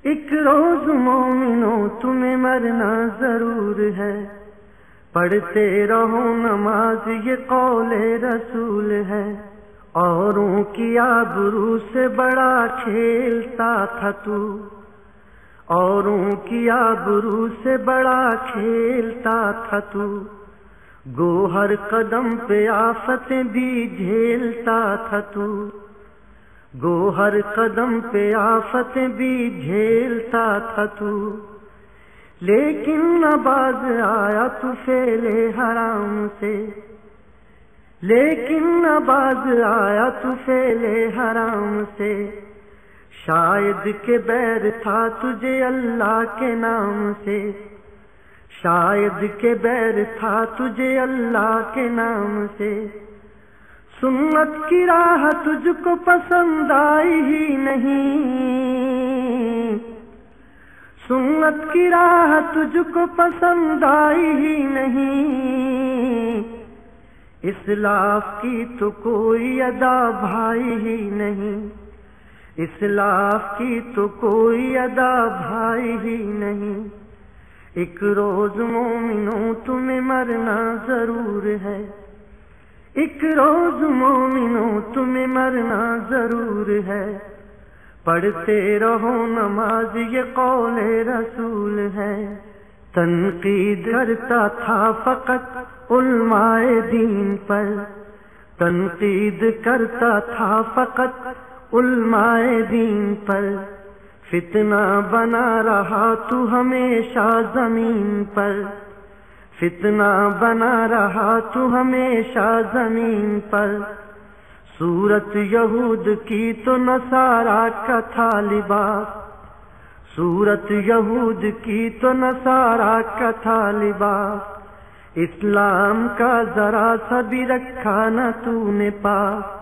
ایک روز مومنوں تمہیں مرنا ضرور ہے، پڑھتے رہو نماز یہ قول رسول ہے۔ اوروں کی آبرو سے بڑا کھیلتا تھا تو، اوروں کی آبرو سے بڑا کھیلتا تھا تو، گو ہر قدم پہ آفتیں بھی جھیلتا تھا تو، گو ہر قدم پہ آفتیں بھی جھیلتا تھا تو، لیکن نہ باز آیا تو فعل حرام سے، لیکن نہ باز آیا تو فعل حرام سے۔ شاید کہ بیر تھا تجھے اللہ کے نام سے، شاید کہ بیر تھا تجھے اللہ کے نام سے۔ سنت کی راہ تجھ کو پسند آئی ہی نہیں، سنت کی راہ تجھ کو پسند آئی ہی نہیں، اسلاف کی تو کوئی ادا بھائی ہی نہیں، اسلاف کی تو کوئی ادا بھائی ہی نہیں۔ ایک روز مومنوں تمہیں مرنا ضرور ہے، ایک روز مومنوں تمہیں مرنا ضرور ہے، پڑھتے رہو نماز یہ قول رسول ہے۔ تنقید کرتا تھا فقط علماء دین پر، تنقید کرتا تھا فقط علماء دین پر، فتنہ بنا رہا تو ہمیشہ زمین پر، فتنہ بنا رہا تو ہمیشہ زمین پر۔ صورت یہود کی تو نصارا کا تھا لباس، صورت یہود کی تو نصارا کا تھا لباس، اسلام کا ذرا سا بھی رکھا نہ تو نے پاس،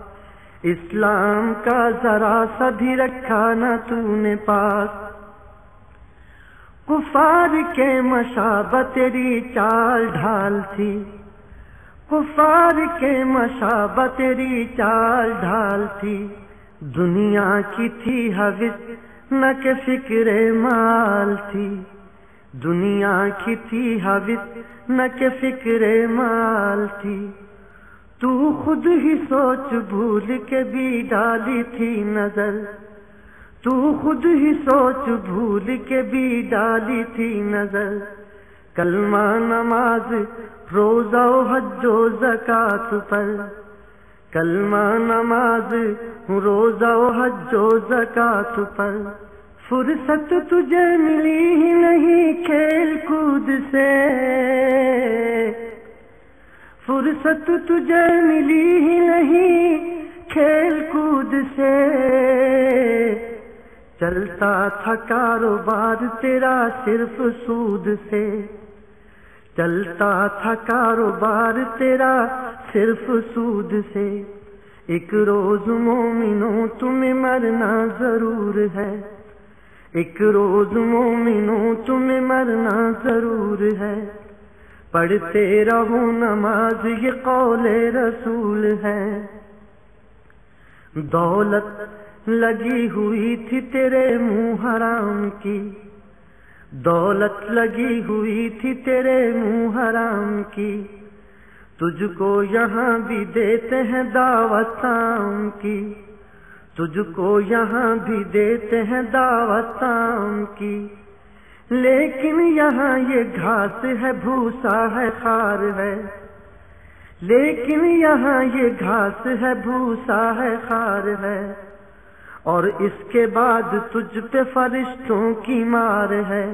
اسلام کا ذرا سا بھی رکھا نہ تو نے پاس۔ کفار کے مشابہ تیری چال ڈھال تھی، کفار کے مشابہ تیری چال ڈھال تھی، دنیا کی تھی حوث نہ کہ فکر مال تھی، دنیا کی تھی حوث نہ کہ فکر مال تھی۔ تو خود ہی سوچ بھول کے بھی ڈالی تھی نظر، تو خود ہی سوچ بھول کے بھی ڈالی تھی نظر، کلمہ نماز روزہ و حج و زکوٰۃ پر، کلمہ نماز روزہ و حج و زکوٰۃ پر۔ فرصت تجھے ملی ہی نہیں کھیل کود سے، فرصت تجھے ملی ہی نہیں کھیل کود سے، چلتا تھا کاروبار تیرا صرف سود سے، چلتا تھا کاروبار تیرا صرف سود سے۔ ایک روز مومنوں تمہیں مرنا ضرور ہے، ایک روز مومنوں تمہیں مرنا ضرور ہے، پڑھتے رہو نماز یہ قول رسول ہے۔ دولت لگی ہوئی تھی تیرے منہ حرام کی، دولت لگی ہوئی تھی تیرے منہ حرام کی، تجھ کو یہاں بھی دیتے ہیں دعوت عام کی، تجھ کو یہاں بھی دیتے ہیں دعوت عام کی، لیکن یہاں یہ گھاس ہے بھوسا ہے خار ہے، لیکن یہاں یہ گھاس ہے بھوسا ہے خار ہے، اور اس کے بعد تجھ پہ فرشتوں کی مار ہے،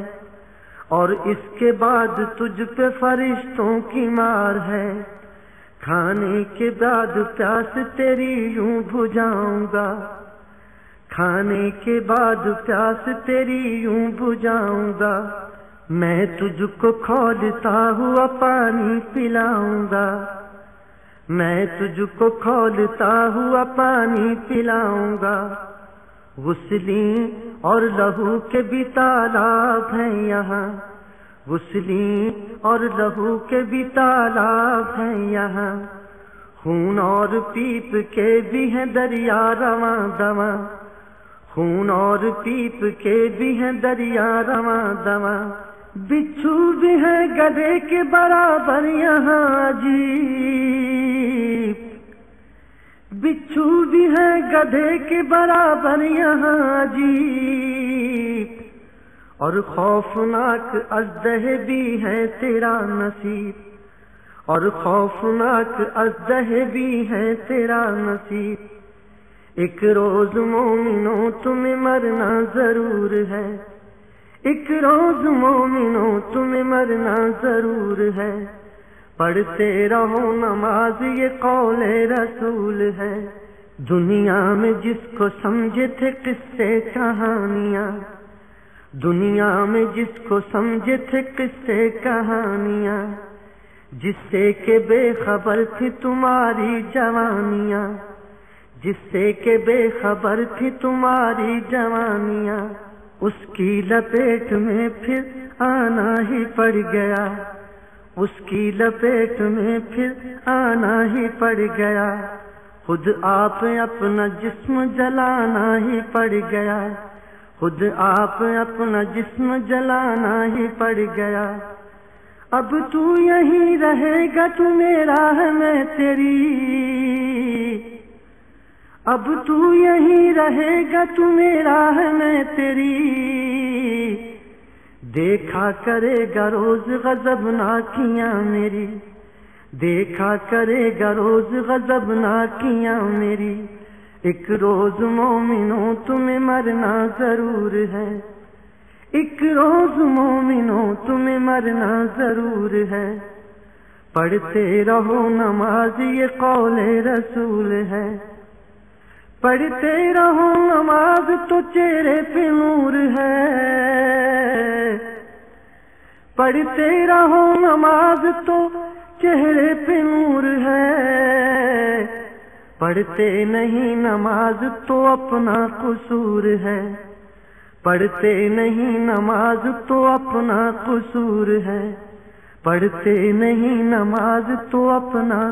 اور اس کے بعد تجھ پہ فرشتوں کی مار ہے۔ کھانے کے بعد پیاس تیری یوں بجھاؤں گا، کھانے کے بعد پیاس تیری یوں بجھاؤں گا، میں تجھ کو کھولتا ہوا پانی پلاؤں گا، میں تجھ کو کھولتا ہوا پانی پلاؤں گا۔ غسلیں اور لہو کے بھی تالاب ہیں یہاں، غسلیں اور لہو کے بھی تالاب ہیں یہاں، خون اور پیپ کے بھی ہیں دریا رواں دواں، خون اور پیپ کے بھی ہیں دریا رواں دواں، بچھو بھی ہیں گدھے کے برابر یہاں عجیب، بچھو بھی ہیں گدھے کے برابر یہاں عجیب، اور خوفناک اژدہے بھی ہے تیرا نصیب، اور خوفناک اژدہے بھی ہے تیرا نصیب۔ ایک روز مومنوں تمہیں مرنا ضرور ہے، ایک روز مومنوں تمہیں مرنا ضرور ہے، پڑھتے رہو نماز یہ قول رسول ہے۔ دنیا میں جس کو سمجھے تھے قصے کہانیاں، دنیا میں جس کو سمجھے تھے قصے کہانیاں، جس سے کہ بے خبر تھی تمہاری جوانیاں، جس سے کہ بے خبر تھی تمہاری جوانیاں، اس کی لپیٹ میں پھر آنا ہی پڑ گیا، اس کی لپیٹ میں پھر آنا ہی پڑ گیا، خود آپ اپنا جسم جلانا ہی پڑ گیا، خود آپ اپنا جسم جلانا ہی پڑ گیا۔ اب تو یہیں رہے گا تو میرا ہے میں تیری، اب تو یہیں رہے گا تو میرا ہے میں تیری، دیکھا کرے گا روز غضبناکیاں میری، دیکھا کرے گا روز غضبناکیاں میری۔ ایک روز مومنوں تمہیں مرنا ضرور ہے، ایک روز مومنوں تمہیں مرنا ضرور ہے، پڑھتے رہو نماز یہ قول رسول ہے، پڑھتے رہو نماز تو چہرے پہ نور ہے، پڑھتے رہو نماز تو چہرے پہ نور ہے، پڑھتے نہیں نماز تو اپنا قصور ہے، پڑھتے نہیں نماز تو اپنا قصور ہے، پڑھتے نہیں نماز تو اپنا